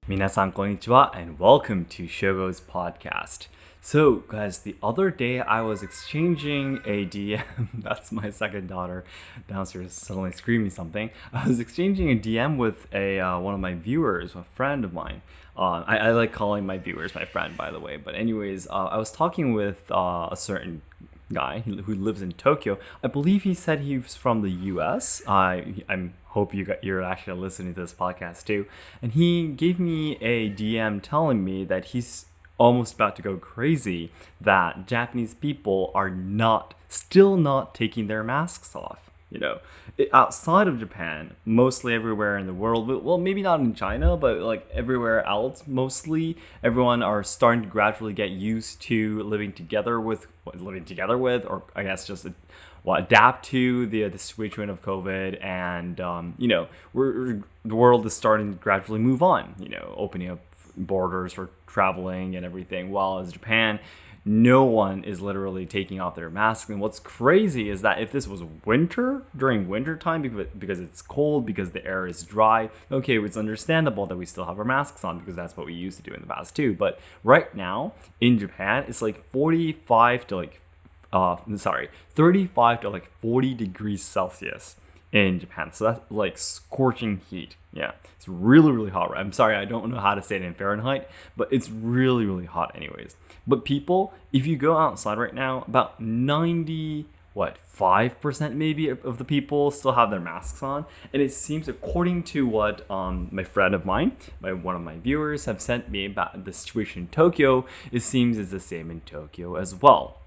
Minasan konnichiwa and welcome to Shogo's podcast. So, guys, the other day I was exchanging a DM. That's my second daughter downstairs suddenly screaming something. I was exchanging a DM with a one of my viewers, a friend of mine. I like calling my viewers my friend, by the way. But anyways, I was talking with a certain guy who lives in Tokyo. I believe he said he's from the U.S. I'm hope you're actually listening to this podcast too. And he gave me a DM telling me that he's almost about to go crazy that Japanese people are still not taking their masks off. Outside of Japan, mostly everywhere in the world, well, maybe not in China, but like everywhere else, mostly everyone are starting to gradually get used to living together with, or I guess just adapt to the situation of COVID, and the world is starting to gradually move on. Opening up borders for traveling and everything. While as Japan, no one is literally taking off their masks. And what's crazy is that if this was during winter time, because it's cold, because the air is dry, okay, it's understandable that we still have our masks on because that's what we used to do in the past too. But right now in Japan, it's like 35 to 40 degrees Celsius in Japan. So that's like scorching heat. Yeah, it's really, really hot. I'm sorry, I don't know how to say it in Fahrenheit, but it's really, really hot anyways. But people, if you go outside right now, about 5% maybe of the people still have their masks on. And it seems, according to what my friend of mine, one of my viewers have sent me about the situation in Tokyo, it seems it's the same in Tokyo as well.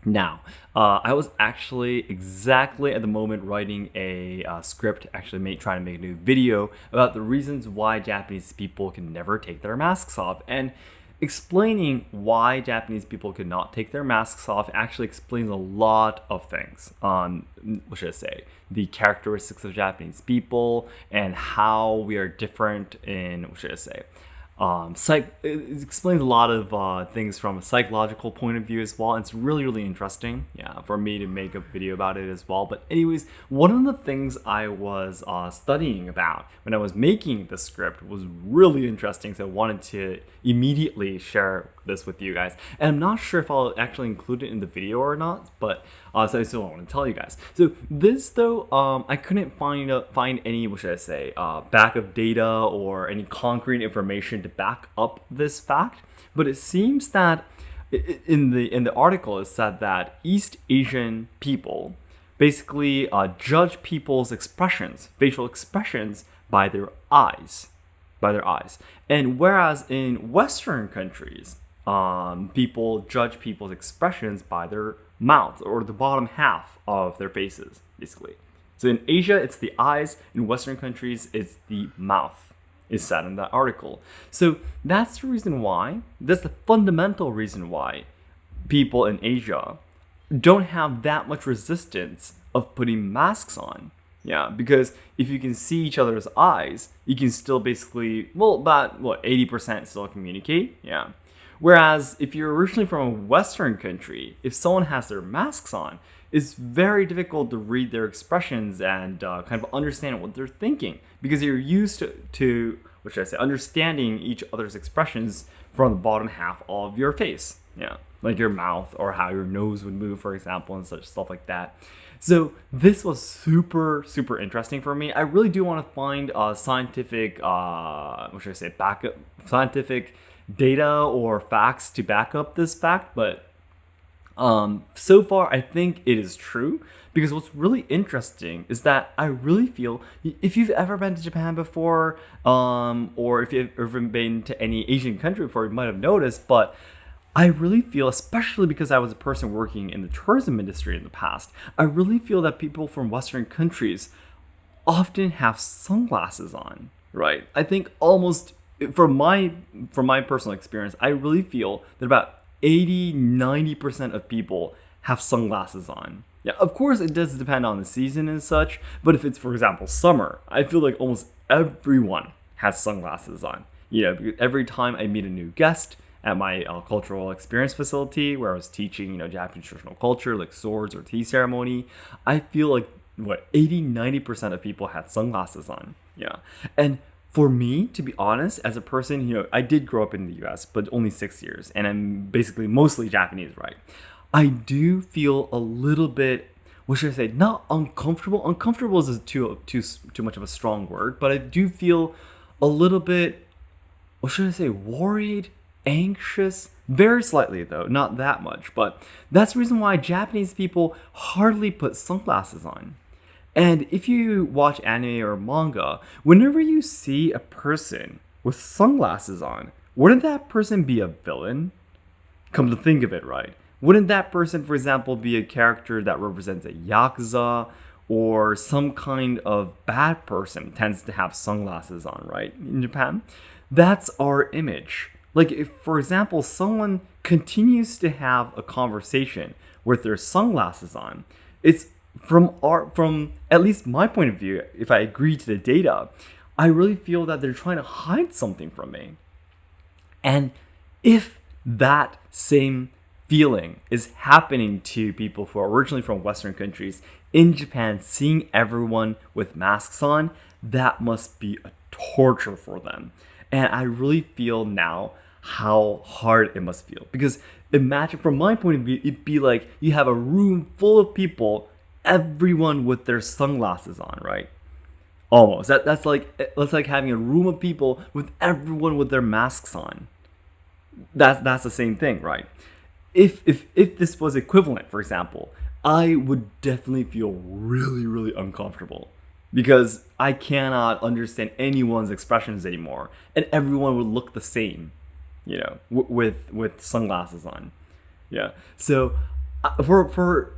Now, I was actually exactly at the moment writing a script, trying to make a new video about the reasons why Japanese people can never take their masks off. And explaining why Japanese people could not take their masks off actually explains a lot of things on, what should I say, the characteristics of Japanese people and how we are different in, what should I say, it explains a lot of things from a psychological point of view as well. And it's really, really interesting, for me to make a video about it as well. But anyways, one of the things I was studying about when I was making the script was really interesting. So I wanted to immediately share this with you guys. And I'm not sure if I'll actually include it in the video or not, but so I still want to tell you guys. So this though, I couldn't find any, what should I say, backup data or any concrete information to back up this fact. But it seems that in the article it said that East Asian people basically judge people's facial expressions by their eyes. And whereas in Western countries, people judge people's expressions by their mouth or the bottom half of their faces, basically. So in Asia, it's the eyes. In Western countries, it's the mouth, is said in that article. So that's the fundamental reason why people in Asia don't have that much resistance of putting masks on. Yeah, because if you can see each other's eyes, you can still basically, about 80% still communicate. Yeah. Whereas if you're originally from a Western country, if someone has their masks on, it's very difficult to read their expressions and kind of understand what they're thinking, because you're used to what should I say, understanding each other's expressions from the bottom half of your face. Yeah, like your mouth or how your nose would move, for example, and such stuff like that. So this was super, super interesting for me. I really do want to find scientific data or facts to back up this fact, but so far I think it is true, because what's really interesting is that I really feel, if you've ever been to Japan before, or if you've ever been to any Asian country before, you might have noticed, but I really feel, especially because I was a person working in the tourism industry in the past, I really feel that people from Western countries often have sunglasses on, right? I think almost, from my personal experience, I really feel that about 80-90% of people have sunglasses on. Yeah, of course it does depend on the season and such, but if it's, for example, summer, I feel like almost everyone has sunglasses on. Because every time I meet a new guest at my cultural experience facility where I was teaching, Japanese traditional culture, like swords or tea ceremony, I feel like 80-90% of people had sunglasses on. Yeah. And For me, to be honest, as a person, I did grow up in the US, but only 6 years, and I'm basically mostly Japanese, right? I do feel a little bit, what should I say, not uncomfortable. Uncomfortable is too much of a strong word, but I do feel a little bit, what should I say, worried, anxious, very slightly though, not that much. But that's the reason why Japanese people hardly put sunglasses on. And if you watch anime or manga, whenever you see a person with sunglasses on, wouldn't that person be a villain? Come to think of it, right? Wouldn't that person, for example, be a character that represents a yakuza or some kind of bad person tends to have sunglasses on, right? In Japan, that's our image. Like if, for example, someone continues to have a conversation with their sunglasses on, it's from at least my point of view, if I agree to the data, I really feel that they're trying to hide something from me. And if that same feeling is happening to people who are originally from Western countries in Japan, seeing everyone with masks on, that must be a torture for them. And I really feel now how hard it must feel. Because imagine, from my point of view, it'd be like you have a room full of people, everyone with their sunglasses on, right? Almost. That's like having a room of people with everyone with their masks on. That's the same thing, right? If this was equivalent, for example, I would definitely feel really, really uncomfortable because I cannot understand anyone's expressions anymore, and everyone would look the same, with sunglasses on. Yeah. So for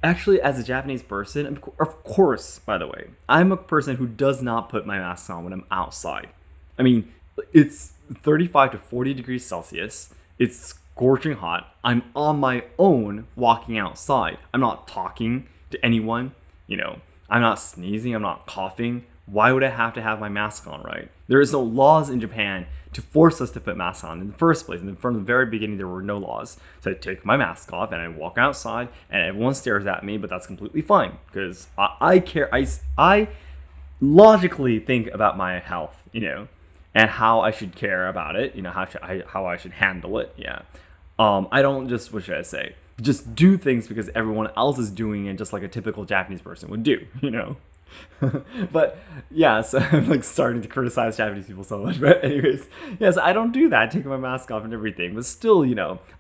actually, as a Japanese person, of course, by the way, I'm a person who does not put my mask on when I'm outside. I mean, it's 35 to 40 degrees Celsius. It's scorching hot. I'm on my own walking outside. I'm not talking to anyone. I'm not sneezing. I'm not coughing. Why would I have to have my mask on, right? There is no laws in Japan to force us to put masks on in the first place. And from the very beginning, there were no laws. So I take my mask off and I walk outside and everyone stares at me, but that's completely fine because I care. I logically think about my health, and how I should care about it, how I should handle it. Yeah. I don't just, what should I say, just do things because everyone else is doing it just like a typical Japanese person would do, But yeah, so I'm like starting to criticize Japanese people so much. But anyways, yes, I don't do that, taking my mask off and everything. But still,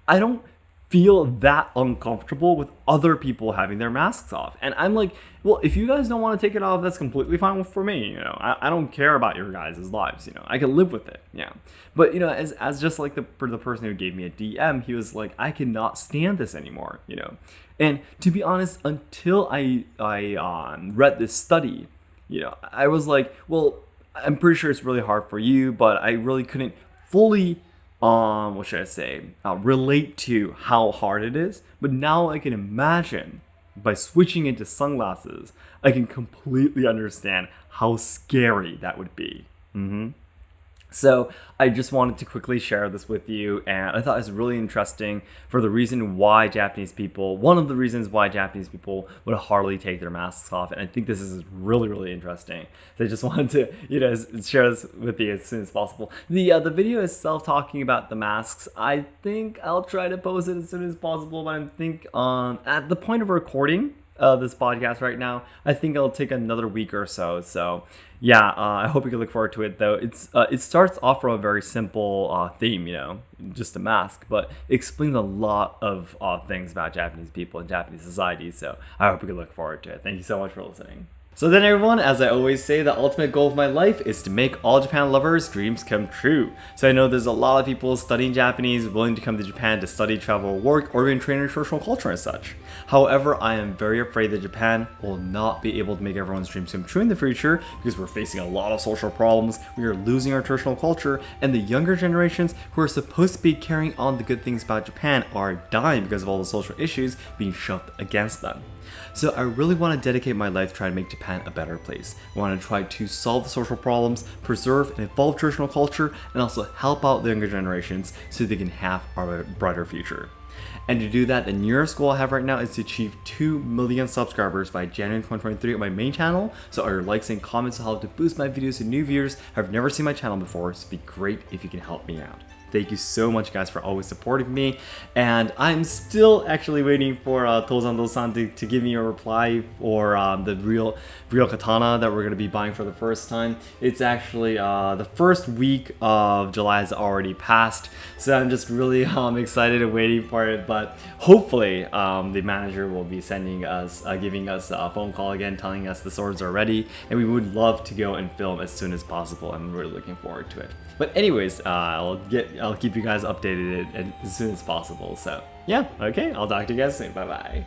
I don't feel that uncomfortable with other people having their masks off. And I'm like, well, if you guys don't want to take it off, that's completely fine for me. I don't care about your guys' lives. I can live with it. Yeah. But as just like the person who gave me a DM, he was like, I cannot stand this anymore. And to be honest, until I read this study, I was like, well, I'm pretty sure it's really hard for you, but I really couldn't fully, what should I say, relate to how hard it is. But now I can imagine by switching into sunglasses, I can completely understand how scary that would be. So I just wanted to quickly share this with you, and I thought it was really interesting for the reason why one of the reasons why Japanese people would hardly take their masks off, and I think this is really, really interesting. So I just wanted to, share this with you as soon as possible. The video itself talking about the masks, I think I'll try to post it as soon as possible, but I think at the point of recording this podcast right now, I think it'll take another week or so. So yeah, I hope you can look forward to it though. It starts off from a very simple theme, just a mask, but it explains a lot of things about Japanese people and Japanese society. So I hope you can look forward to it. Thank you so much for listening. So then everyone, as I always say, the ultimate goal of my life is to make all Japan lovers' dreams come true. So I know there's a lot of people studying Japanese, willing to come to Japan to study, travel, work, or even train in traditional culture and such. However, I am very afraid that Japan will not be able to make everyone's dreams come true in the future because we're facing a lot of social problems, we are losing our traditional culture, and the younger generations who are supposed to be carrying on the good things about Japan are dying because of all the social issues being shoved against them. So I really want to dedicate my life to trying to make Japan a better place. I want to try to solve the social problems, preserve and evolve traditional culture, and also help out the younger generations so they can have a brighter future. And to do that, the nearest goal I have right now is to achieve 2 million subscribers by January 2023 on my main channel. So all your likes and comments will help to boost my videos to new viewers who have never seen my channel before, so it'd be great if you can help me out. Thank you so much, guys, for always supporting me. And I'm still actually waiting for Tozando-san to give me a reply for the real katana that we're going to be buying for the first time. It's actually the first week of July has already passed, so I'm just really excited and waiting for it. But hopefully the manager will be sending us, giving us a phone call again, telling us the swords are ready, and we would love to go and film as soon as possible. I'm really looking forward to it. But anyways, I'll keep you guys updated as soon as possible. So yeah, okay, I'll talk to you guys soon. Bye bye.